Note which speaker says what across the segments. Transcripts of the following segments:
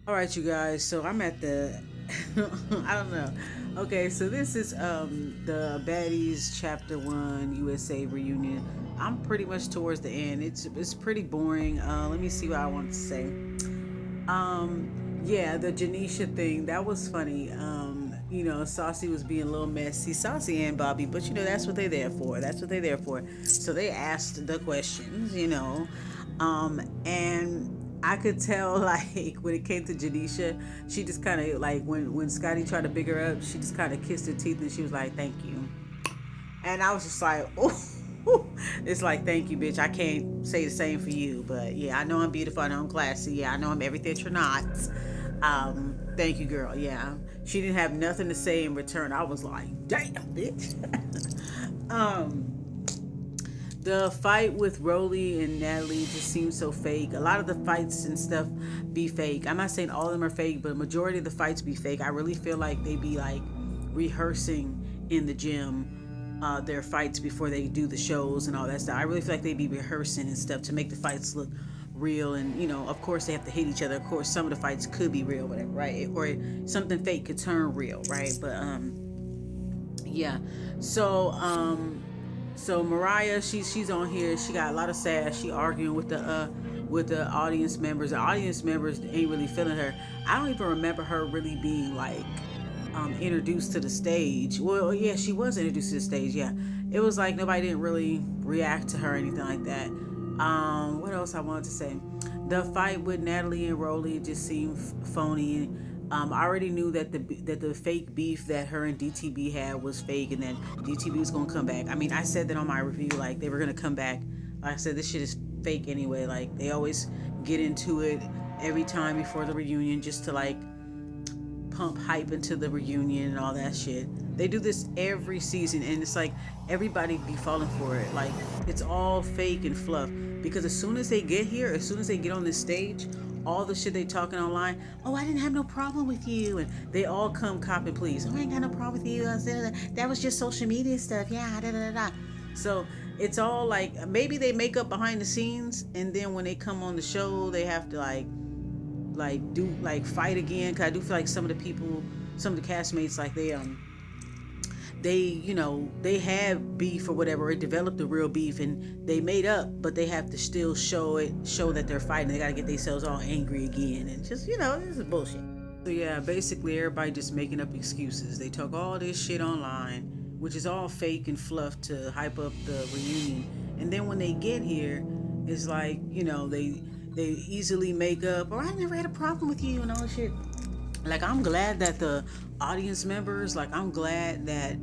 Speaker 1: All right, you guys. So I'm at the I don't know. Okay, so this is the Baddies Chapter 1 USA reunion. I'm pretty much towards the end. It's pretty boring. Let me see what I want to say. Yeah, the Janisha thing, that was funny. Saucy was being a little messy. Saucy and Bobby, but that's what they're there for. That's what they're there for. So they asked the questions. And I could tell like when it came to Janisha, she just kind of like when Scotty tried to big her up, she just kind of kissed her teeth and she was like, "Thank you." And I was just like, "Oh." It's like, thank you, bitch. I can't say the same for you, but yeah, I know I'm beautiful. I know I'm classy. Yeah, I know I'm everything you're not. Thank you, girl. Yeah, she didn't have nothing to say in return. I was like, damn, bitch. um, the fight with Rolly and Natalie just seems so fake. A lot of the fights and stuff be fake. I'm not saying all of them are fake, but a majority of the fights be fake. I really feel like they be like rehearsing in the gym their fights before they do the shows and all that stuff. I really feel like they be rehearsing and stuff to make the fights look real. And of course they have to hit each other. Of course some of the fights could be real, whatever, right? Or something fake could turn real, right? But yeah. So Mariah, she's on here. She got a lot of sass. She arguing with the audience members. The audience members ain't really feeling her. I don't even remember her really being like introduced to the stage. Well, yeah, she was introduced to the stage. Yeah, it was like nobody didn't really react to her or anything like that. What else I wanted to say? The fight with Natalie and Rolly just seemed phony. I already knew that the fake beef that her and DTB had was fake, and that DTB was gonna come back. I mean, I said that on my review, like they were gonna come back. Like I said, this shit is fake anyway. Like they always get into it every time before the reunion just to like pump hype into the reunion and all that shit. They do this every season, and it's like everybody be falling for it. Like it's all fake and fluff. Because as soon as they get here, as soon as they get on this stage, all the shit they talking online. Oh, I didn't have no problem with you, and they all come cop and please. Oh, I ain't got no problem with you. That was just social media stuff. Yeah, da da da da. So it's all like maybe they make up behind the scenes, and then when they come on the show, they have to like do like fight again. Cause I do feel like some of the people, some of the castmates, like they they have beef or whatever, or developed a real beef and they made up, but they have to still show that they're fighting. They got to get themselves all angry again, and just this is bullshit. So yeah, basically everybody just making up excuses. They talk all this shit online, which is all fake and fluff to hype up the reunion. And then when they get here, it's like, they easily make up, or I never had a problem with you and all this shit. Like I'm glad that the audience members, like I'm glad that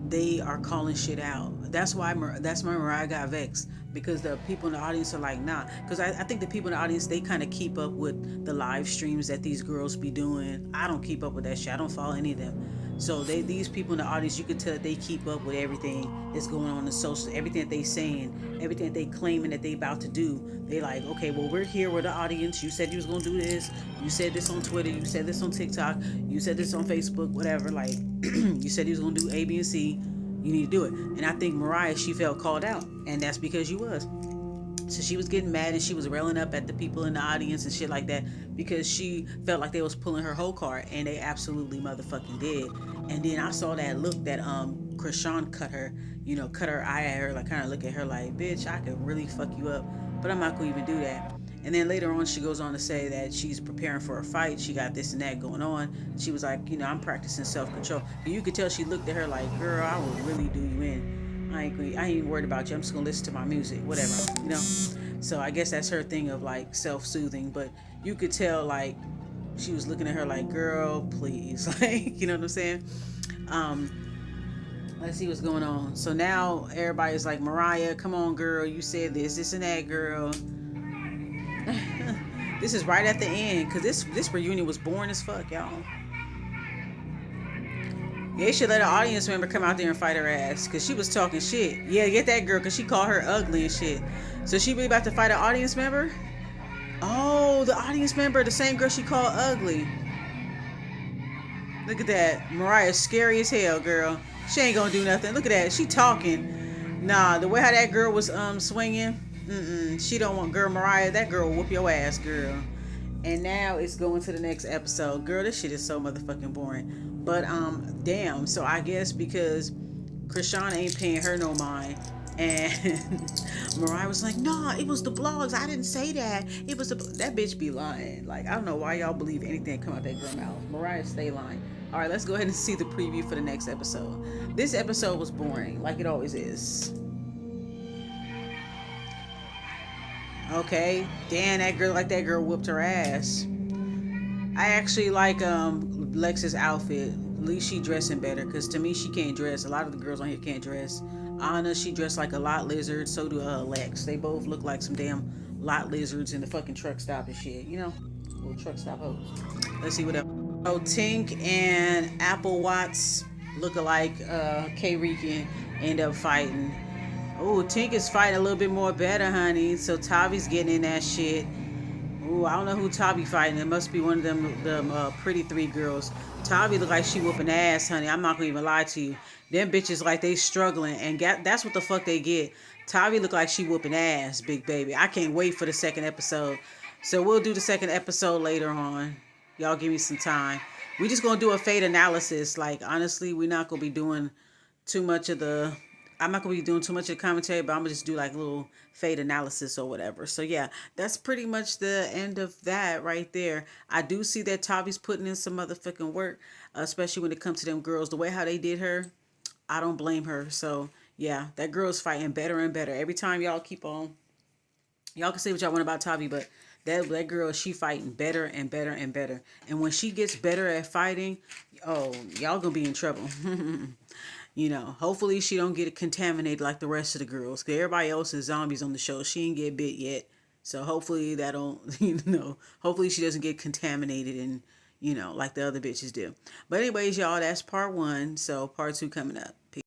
Speaker 1: they are calling shit out. That's why Mariah got vexed, because the people in the audience are like, nah. Because I think the people in the audience, they kind of keep up with the live streams that these girls be doing. I don't keep up with that shit. I don't follow any of them. So these people in the audience, you could tell that they keep up with everything that's going on in social, everything that they saying, everything that they claiming that they about to do. They like, okay, well we're here with the audience. You said you was gonna do this. You said this on Twitter. You said this on TikTok. You said this on Facebook. Whatever. Like, you said you was gonna do A, B, and C. You need to do it. And I think Mariah, she felt called out, and that's because you was. So she was getting mad and she was railing up at the people in the audience and shit like that because she felt like they was pulling her whole card, and they absolutely motherfucking did. And then I saw that look that Krishan cut her, cut her eye at her, like kind of look at her like, bitch, I could really fuck you up, but I'm not gonna even do that. And then later on, she goes on to say that she's preparing for a fight. She got this and that going on. She was like, I'm practicing self-control. And you could tell she looked at her like, girl, I will really do you in. I ain't even worried about you. I'm just gonna listen to my music, whatever. So I guess that's her thing of like self-soothing. But you could tell like she was looking at her like, girl, please, like, you know what I'm saying? Let's see what's going on. So now everybody's like, Mariah, come on, girl. You said this and that, girl. This is right at the end, because this reunion was boring as fuck, y'all. They should let an audience member come out there and fight her ass, because she was talking shit. Yeah, get that girl, because she called her ugly and shit. So she really about to fight an audience member? Oh, the audience member, the same girl she called ugly. Look at that. Mariah's scary as hell, girl. She ain't gonna do nothing. Look at that. She talking. Nah, the way how that girl was swinging. She don't want girl Mariah. That girl will whoop your ass, girl. And now it's going to the next episode. Girl, this shit is so motherfucking boring. But damn. So I guess because Krishan ain't paying her no mind, and Mariah was like, "Nah, it was the blogs. I didn't say that. It was that bitch be lying. Like I don't know why y'all believe anything that come out that girl mouth. Mariah stay lying. All right, let's go ahead and see the preview for the next episode. This episode was boring, like it always is. Okay, damn, that girl whooped her ass. I actually like Lex's outfit. At least she dressing better. Cause to me she can't dress. A lot of the girls on here can't dress. Anna, she dressed like a lot lizard. So do Lex. They both look like some damn lot lizards in the fucking truck stop and shit. You know, little truck stop hoes. Let's see what else. Oh, Tink and Apple Watts look alike. K Rican end up fighting. Oh, Tink is fighting a little bit more better, honey. So Tavi's getting in that shit. Ooh, I don't know who Tavi fighting. It must be one of them pretty three girls. Tavi look like she whooping ass, honey. I'm not gonna even lie to you. Them bitches like they struggling, and that's what the fuck they get. Tavi look like she whooping ass, big baby. I can't wait for the second episode. So we'll do the second episode later on. Y'all give me some time. We just gonna do a fate analysis. Like honestly, we're not gonna be doing too much of the I'm not gonna be doing too much of the commentary, but I'm gonna just do like a little fate analysis or whatever. So yeah, that's pretty much the end of that right there. I do see that Tavi's putting in some motherfucking work, especially when it comes to them girls. The way how they did her, I don't blame her. So yeah, that girl's fighting better and better every time. Y'all keep on. Y'all can say what y'all want about Tavi, but that girl, she fighting better and better and better. And when she gets better at fighting, oh, y'all gonna be in trouble. You know, hopefully she don't get contaminated like the rest of the girls. Cause everybody else is zombies on the show. She ain't get bit yet. So hopefully that don't, hopefully she doesn't get contaminated and, like the other bitches do. But anyways, y'all, that's part one. So part two coming up. Peace.